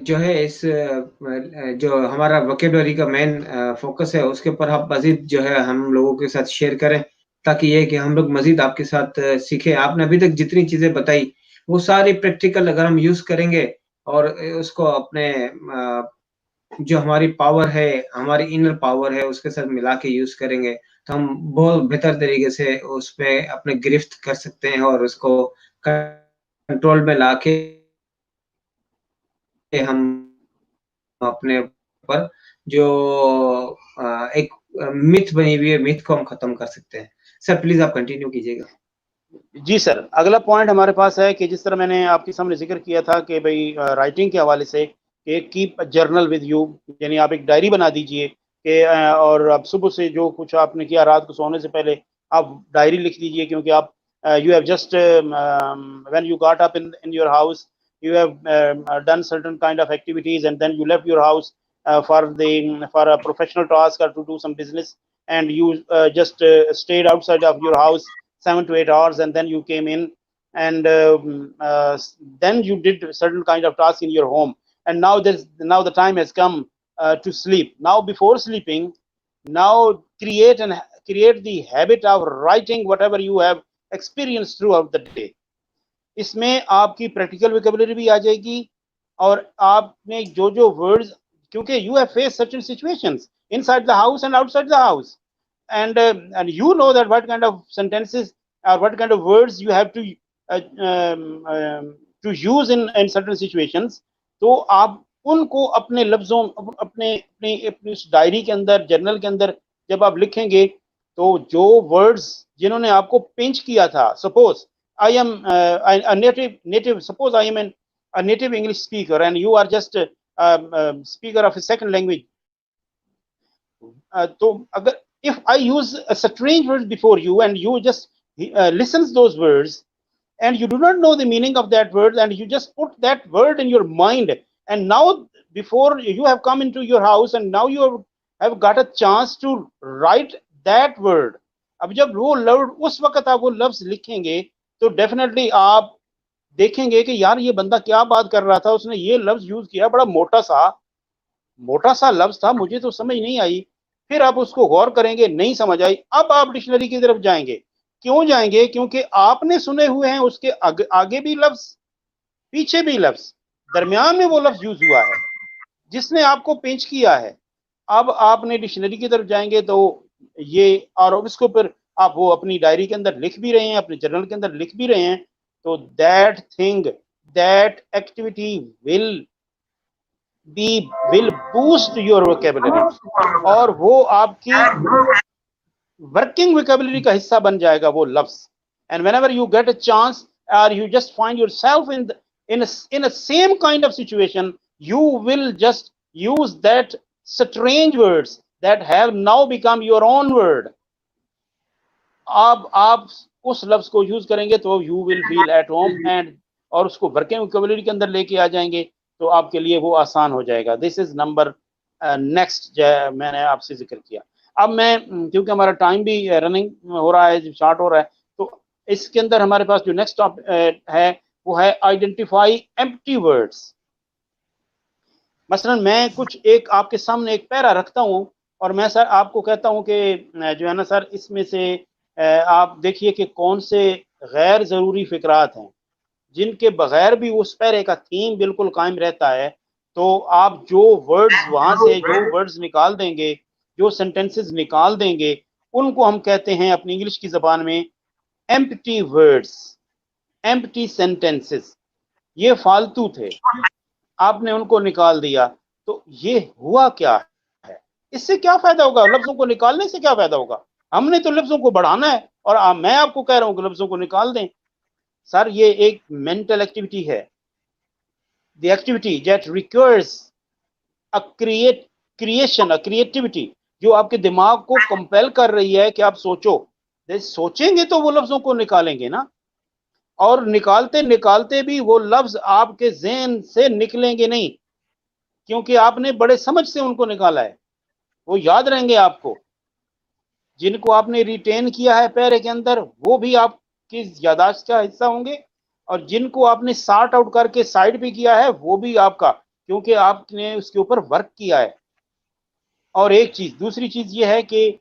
जो है इस जो हमारा वोकैब्युलरी का मेन फ़ोकस है, उसके ऊपर आप मज़ीद जो है हम लोगों के साथ शेयर करें, ताकि ये कि हम लोग मज़ीद आपके साथ सीखें। आपने अभी तक जितनी चीज़ें बताई, वो सारी प्रैक्टिकल अगर हम यूज़ करेंगे और उसको अपने जो हमारी पावर है, हमारी इनर पावर है, उसके साथ मिला के यूज़ करेंगे, तो हम बहुत बेहतर तरीके से उसपे अपने गिरफ्त कर सकते हैं और उसको कंट्रोल में लाके हम अपने ऊपर जो एक मिथ बनी हुई है, मिथ को हम खत्म कर सकते हैं। सर प्लीज़ आप कंटिन्यू कीजिएगा। जी सर, अगला पॉइंट हमारे पास है कि जिस तरह मैंने आपके सामने जिक्र किया था कि भाई राइटिंग के हवाले से कि keep a journal with you, यानी आप एक डायरी बना दीजिए कि और आप सुबह से जो कुछ आपने किया रात को सोने से पहले आप डायरी लिख दीजिए, क्योंकि आप you have just when you got up in your house you have done certain kind of activities and then you left your house for a professional task or to do some business, and you just stayed outside of your house 7 to 8 hours and then you came in, and then you did certain kind of tasks in your home, and now the time has come to sleep. Now before sleeping, now create the habit of writing whatever you have experienced throughout the day. इसमें आपकी प्रैक्टिकल वोकैबुलरी भी आ जाएगी और आपने जो जो वर्ड्स, क्योंकि you have face certain situations inside the house and outside the house, and you know that what kind of sentences or what kind of words you have to use in certain situations. तो आप उनको अपने लफ्जों अपने अपने अपनी उस डायरी के अंदर, जर्नल के अंदर जब आप लिखेंगे तो जो वर्ड्स जिन्होंने आपको पिंच किया था, suppose I am a native. Suppose I am a native English speaker, and you are just a speaker of a second language. तो अगर if I use a strange word before you, and you just listens those words, and you do not know the meaning of that word, and you just put that word in your mind, and now before you have come into your house and now you have got a chance to write that word. अब जब वो लफ्ज उस वक्त आप वो लफ्ज लिखेंगे तो डेफिनेटली आप देखेंगे कि यार ये बंदा क्या बात कर रहा था, उसने ये लफ्ज यूज किया, बड़ा मोटा सा लफ्ज था, मुझे तो समझ नहीं आई। फिर आप उसको गौर करेंगे, नहीं समझ आई, अब आप डिक्शनरी की तरफ जाएंगे। क्यों जाएंगे? क्योंकि आपने सुने हुए हैं उसके आगे भी लफ्ज, पीछे भी लफ्ज, दरमियान में वो लफ्ज यूज हुआ है जिसने आपको पेंच किया है। अब आपने डिक्शनरी की तरफ जाएंगे तो ये, और इसको फिर आप वो अपनी डायरी के अंदर लिख भी रहे हैं, अपने जर्नल के अंदर लिख भी रहे हैं, तो that thing, that activity will boost your vocabulary, और वो आपकी वर्किंग वोकैबुलरी का हिस्सा बन जाएगा वो लफ्ज। And whenever you get a chance or you just find yourself in a same kind of situation, you will just use that strange words that have now become your own word. अब आप उस लफ्ज को यूज करेंगे तो you will feel at home, and और उसको वर्किंग वोकैबुलरी के अंदर लेके आ जाएंगे तो आपके लिए वो आसान हो जाएगा। दिस इज नंबर नेक्स्ट मैंने आपसे जिक्र किया। अब मैं, क्योंकि हमारा टाइम भी रनिंग हो रहा है, शॉर्ट हो रहा है, तो इसके अंदर हमारे पास जो नेक्स्ट टॉपिक है वो है आइडेंटिफाई एम्प्टी वर्ड्स। मसलन मैं कुछ एक आपके सामने एक पैरा रखता हूं और मैं सर आपको कहता हूं कि जो है ना सर, इसमें से आप देखिए कि कौन से गैर ज़रूरी फिक्रात हैं जिनके बगैर भी उस पैरे का थीम बिल्कुल कायम रहता है। तो आप जो वर्ड्स वहां से जो वर्ड्स निकाल देंगे, जो सेंटेंसेस निकाल देंगे, उनको हम कहते हैं अपनी इंग्लिश की ज़बान में एम्प्टी वर्ड्स, एम्प्टी सेंटेंसेस। ये फालतू थे, आपने उनको निकाल दिया, तो ये हुआ क्या है? इससे क्या फायदा होगा? लफ्जों को निकालने से क्या फायदा होगा? हमने तो लफ्जों को बढ़ाना है, और मैं आपको कह रहा हूं कि लफ्जों को निकाल दें। सर ये एक मेंटल एक्टिविटी है, the activity that requires a creation, a creativity, जो आपके दिमाग को कंपेल कर रही है कि आप सोचो। सोचेंगे तो वो लफ्जों को निकालेंगे ना, और निकालते निकालते भी वो लफ्ज आपके ज़हन से निकलेंगे नहीं, क्योंकि आपने बड़े समझ से उनको निकाला है। वो याद रहेंगे आपको। जिनको आपने रिटेन किया है पैरे के अंदर, वो भी आपकी यादाश्त का हिस्सा होंगे, और जिनको आपने सॉर्ट आउट करके साइड पे किया है वो भी आपका, क्योंकि आपने उसके ऊपर वर्क किया है। और एक चीज, दूसरी चीज ये है कि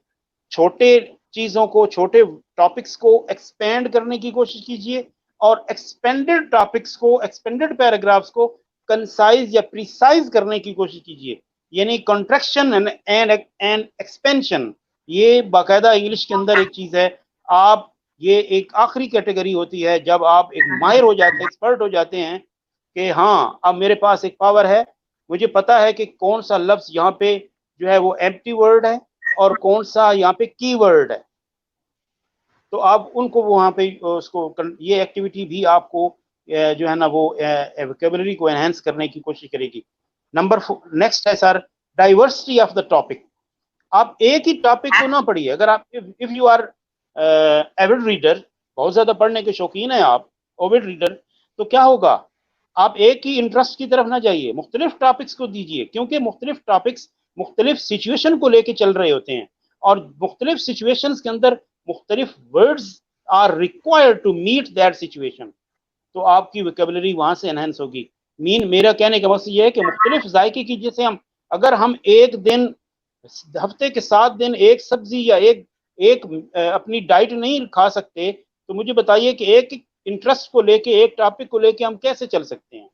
छोटे चीजों को, छोटे टॉपिक्स को एक्सपेंड करने की कोशिश कीजिए, और एक्सपेंडेड टॉपिक्स को, एक्सपेंडेड पैराग्राफ्स को कंसाइज या प्रिसाइज करने की कोशिश कीजिए। यानी कॉन्ट्रैक्शन एंड एक्सपेंशन, ये बाकायदा इंग्लिश के अंदर एक चीज है। आप, ये एक आखिरी कैटेगरी होती है जब आप एक माहिर हो जाते हैं, एक्सपर्ट हो जाते हैं कि हाँ अब मेरे पास एक पावर है, मुझे पता है कि कौन सा लफ्ज यहाँ पे जो है वो एम्प्टी वर्ड है और कौन सा यहाँ पे की वर्ड है। तो आप उनको वहाँ पे उसको, ये एक्टिविटी भी आपको जो है ना वो वोकैबुलरी को एनहांस करने की कोशिश करेगी। नंबर नेक्स्ट है sir, diversity of the topic. आप एक ही टॉपिक को ना पढ़िए। अगर आप, if you are avid reader, बहुत ज्यादा पढ़ने के शौकीन है आप, एविड रीडर, तो क्या होगा, आप एक ही इंटरेस्ट की तरफ ना जाइए, मुख्तलिफ टॉपिक्स को दीजिए, क्योंकि मुख्तलिफ टॉपिक्स मुख्तलिफ सिचुएशन को लेके चल रहे होते हैं, और मुख्तलिफ सिचुएशंस के अंदर मुख्तलिफ words are required to meet that situation. तो आपकी वोकैबुलरी वहां से एनहांस होगी। मेरा कहने का मकसद ये है कि मुख्तलिफ जायके की, जैसे अगर हम एक दिन, हफ्ते के 7 दिन एक सब्जी या एक अपनी डाइट नहीं खा सकते, तो मुझे बताइए कि एक इंटरेस्ट को लेके, एक टॉपिक को लेके हम कैसे चल सकते हैं?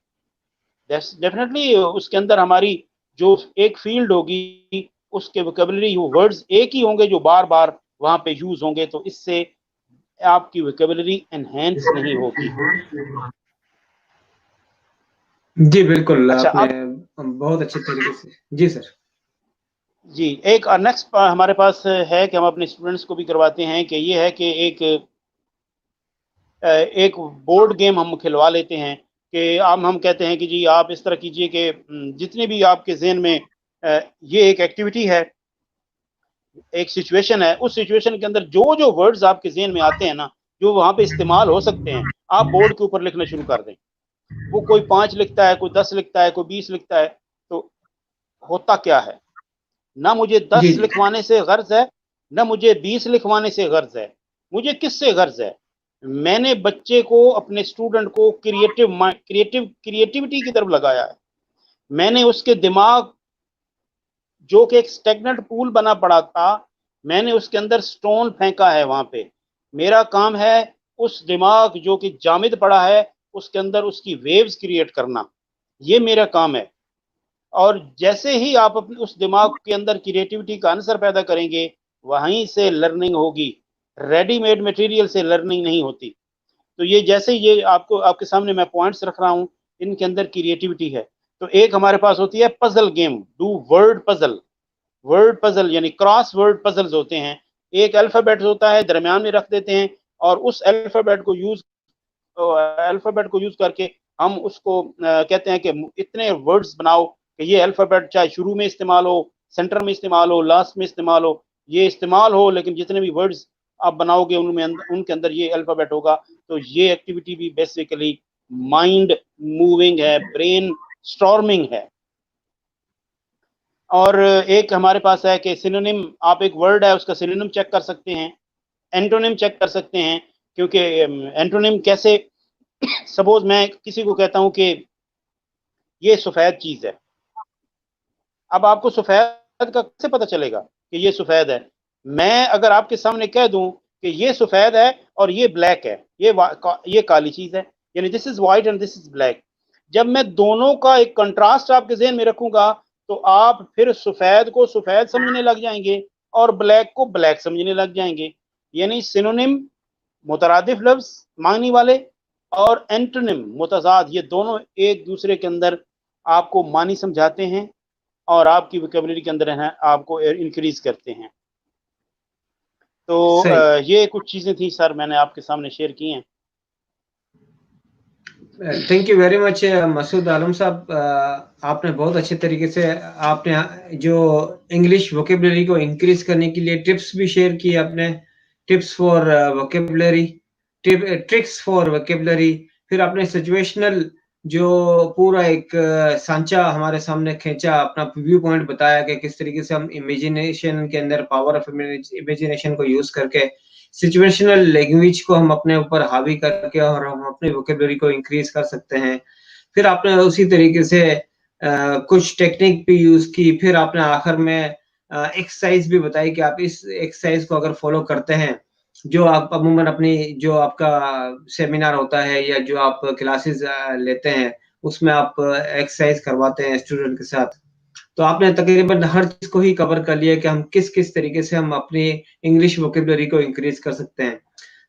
डेफिनेटली उसके अंदर हमारी जो एक फील्ड होगी, उसके वोकैबुलरी वर्ड्स एक ही होंगे जो बार बार वहां पे यूज होंगे, तो इससे आपकी वोकैबुलरी एनहांस नहीं होगी। जी बिल्कुल, अच्छा, आपने बहुत अच्छे तरीके से, जी सर। जी, एक नेक्स्ट हमारे पास है कि हम अपने स्टूडेंट्स को भी करवाते हैं कि ये है कि एक बोर्ड गेम हम खिलवा लेते हैं कि हम कहते हैं कि जी आप इस तरह कीजिए कि जितने भी आपके ज़हन में ये एक एक्टिविटी है, एक सिचुएशन है, उस सिचुएशन के अंदर जो जो वर्ड्स आपके ज़हन में आते हैं ना, जो वहाँ पे इस्तेमाल हो सकते हैं, आप बोर्ड के ऊपर लिखना शुरू कर दें। वो कोई 5 लिखता है, कोई 10 लिखता है, कोई 20 लिखता है, तो होता क्या है। ना मुझे 10 लिखवाने से गर्ज है, ना मुझे 20 लिखवाने से गर्ज है, मुझे किससे गर्ज है। मैंने बच्चे को, अपने स्टूडेंट को क्रिएटिविटी की तरफ लगाया है। मैंने उसके दिमाग, जो कि एक स्टेगनेंट पूल बना पड़ा था, मैंने उसके अंदर स्टोन फेंका है। वहां पे मेरा काम है उस दिमाग जो कि जामिद पड़ा है उसके अंदर उसकी वेव्स क्रिएट करना, ये मेरा काम है। और जैसे ही आप अपने उस दिमाग के अंदर क्रिएटिविटी का आंसर पैदा करेंगे, वहीं से लर्निंग होगी। रेडीमेड मटेरियल से लर्निंग नहीं होती। तो ये जैसे ये आपको, आपके सामने मैं पॉइंट्स रख रहा हूं, इनके अंदर क्रिएटिविटी है। तो एक हमारे पास होती है puzzle game, do word puzzle. Word puzzle यानी क्रॉस वर्ड पजल्स होते हैं। एक अल्फाबेट होता है, दरमियान में रख देते हैं, और उस अल्फाबेट को यूज करके हम उसको कहते हैं कि इतने वर्ड्स बनाओ कि ये अल्फाबेट चाहे शुरू में इस्तेमाल हो, सेंटर में इस्तेमाल हो, लास्ट में इस्तेमाल हो, ये इस्तेमाल हो, लेकिन जितने भी वर्ड्स आप बनाओगे उनमें उनके अंदर ये अल्फाबेट होगा। तो ये एक्टिविटी भी बेसिकली माइंड मूविंग है, ब्रेन स्टॉर्मिंग है। और एक हमारे पास है कि सिनोनिम, आप एक वर्ड है उसका सिनोनिम चेक कर सकते हैं, एंटोनिम चेक कर सकते हैं। क्योंकि एंटोनिम कैसे, सपोज मैं किसी को कहता हूं कि ये सफेद चीज है, अब आपको सफेद का कैसे पता चलेगा कि ये सफेद है। मैं अगर आपके सामने कह दूं कि ये सफेद है और ये ब्लैक है, ये काली चीज है, यानी this is white and this is black. जब मैं दोनों का एक कंट्रास्ट आपके जहन में रखूंगा, तो आप फिर सफेद को सफेद समझने लग जाएंगे और ब्लैक को ब्लैक समझने लग जाएंगे। यानी सिनोनिम मुतरादिफ लफ्ज मांगने वाले, और एंटोनिम मुतजाद, ये दोनों एक दूसरे के अंदर आपको मानी समझाते हैं और आपकी वोकेबलरी के अंदर है आपको इंक्रीज करते हैं। तो सही। ये कुछ चीजें थी सर, मैंने आपके सामने शेयर की हैं। Thank you very much Masood Alam साहब। आपने बहुत अच्छे तरीके से आपने जो इंग्लिश वोकेबलरी को इंक्रीज करने के लिए टिप्स भी शेयर किए आपने, tips for vocabulary, tricks for vocabulary. फिर आपने सिचुएशनल जो पूरा एक सांचा हमारे सामने खींचा, अपना व्यू पॉइंट बताया कि किस तरीके से हम इमेजिनेशन के अंदर पावर ऑफ इमेजिनेशन को यूज करके सिचुएशनल लैंग्वेज को हम अपने ऊपर हावी करके और हम अपनी वोकेबलरी को इंक्रीज कर सकते हैं। फिर आपने उसी तरीके से कुछ टेक्निक भी यूज की। फिर आपने आखिर में एक्सरसाइज भी बताई कि आप इस एक्सरसाइज को अगर फॉलो करते हैं, जो आप अमूमन अपनी जो आपका सेमिनार होता है या जो आप क्लासेस लेते हैं, उसमें आप एक्सरसाइज करवाते हैं स्टूडेंट के साथ। तो आपने तकरीबन हर चीज़ को ही कवर कर लिया कि हम किस-किस तरीके से हम अपनी इंग्लिश वोकैब्युलरी को इंक्रीज़ कर सकते हैं।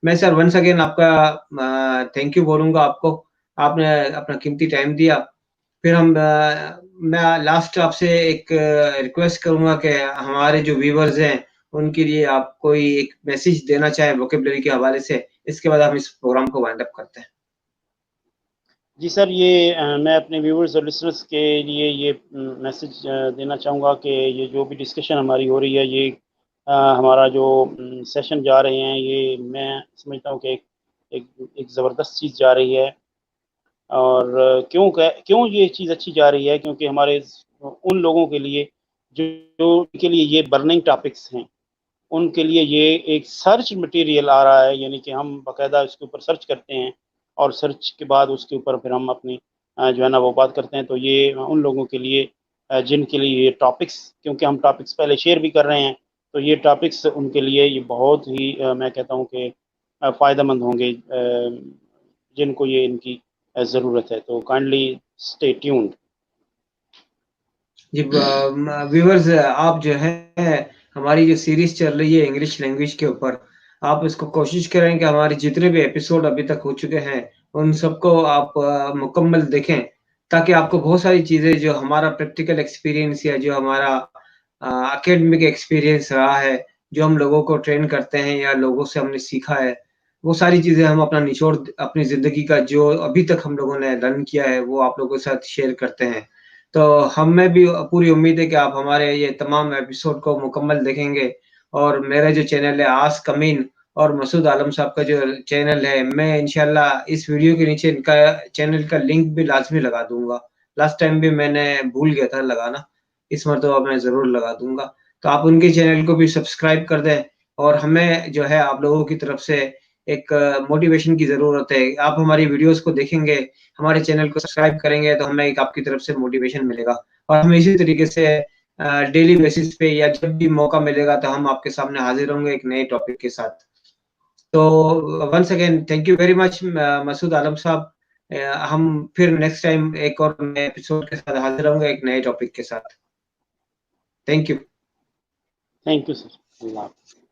मैं सर वन्स अगेन आपका थैंक यू बोलूँगा आपको। आपने अपना कीमती टाइम दिया। फिर मैं लास्ट आपसे एक रिक्वेस्ट करूँगा कि हमारे जो व्यूअर्स हैं, उनके लिए आप कोई एक मैसेज देना चाहें वोकैब्युलरी के हवाले से, इसके बाद हम इस प्रोग्राम को वाइंड अप करते हैं। जी सर, ये मैं अपने व्यूवर्स और लिसनर्स के लिए ये मैसेज देना चाहूँगा कि ये जो भी डिस्कशन हमारी हो रही है, ये हमारा जो सेशन जा रहे हैं, ये मैं समझता हूँ कि एक ज़बरदस्त चीज़ जा रही है। और क्यों ये चीज़ अच्छी जा रही है, क्योंकि हमारे उन लोगों के लिए जो के लिए ये बर्निंग टॉपिक्स हैं, उनके लिए ये एक सर्च मटेरियल आ रहा है। यानी कि हम बाकायदा इसके ऊपर सर्च करते हैं और सर्च के बाद उसके ऊपर फिर हम अपनी जो है ना वो बात करते हैं। तो ये उन लोगों के लिए जिनके लिए ये टॉपिक्स, क्योंकि हम टॉपिक्स पहले शेयर भी कर रहे हैं, तो ये टॉपिक्स उनके लिए ये बहुत ही मैं कहता हूँ कि फ़ायदेमंद होंगे, जिनको ये इनकी ज़रूरत है। तो काइंडली स्टे ट्यून्ड। जी, व्यूअर्स आप जो है हमारी जो सीरीज चल रही है इंग्लिश लैंग्वेज के ऊपर, आप इसको कोशिश करें कि हमारे जितने भी एपिसोड अभी तक हो चुके हैं, उन सबको आप मुकम्मल देखें, ताकि आपको बहुत सारी चीज़ें जो हमारा प्रैक्टिकल एक्सपीरियंस या जो हमारा एकेडमिक एक्सपीरियंस रहा है, जो हम लोगों को ट्रेन करते हैं या लोगों से हमने सीखा है, वो सारी चीज़ें हम अपना निचोड़ अपनी ज़िंदगी का जो अभी तक हम लोगों ने लर्न किया है, वो आप लोगों के साथ शेयर करते हैं। तो हमें भी पूरी उम्मीद है कि आप हमारे ये तमाम एपिसोड को मुकम्मल देखेंगे। और मेरा जो चैनल है आस्क अमीन और मसूद आलम साहब का जो चैनल है, मैं इंशाल्लाह इस वीडियो के नीचे इनका चैनल का लिंक भी लाज़मी लगा दूँगा। लास्ट टाइम भी मैंने भूल गया था लगाना, इस मरतबा मैं ज़रूर लगा दूँगा। तो आप उनके चैनल को भी सब्सक्राइब कर दें और हमें जो है आप लोगों की तरफ से एक मोटिवेशन की ज़रूरत है। आप हमारी वीडियोज़ को देखेंगे, हमारे चैनल को सब्सक्राइब करेंगे तो हमें एक आपकी तरफ से मोटिवेशन मिलेगा और हम इसी तरीके से डेली बेसिस पे या जब भी मौका मिलेगा तो हम आपके सामने हाज़िर होंगे एक नए टॉपिक के साथ। तो once again thank you very much Masood Alam साहब। हम फिर नेक्स्ट टाइम एक और नए एपिसोड के साथ हाज़िर होंगे एक नए टॉपिक के साथ। Thank you. Thank you sir. Allah हाफ़िज़।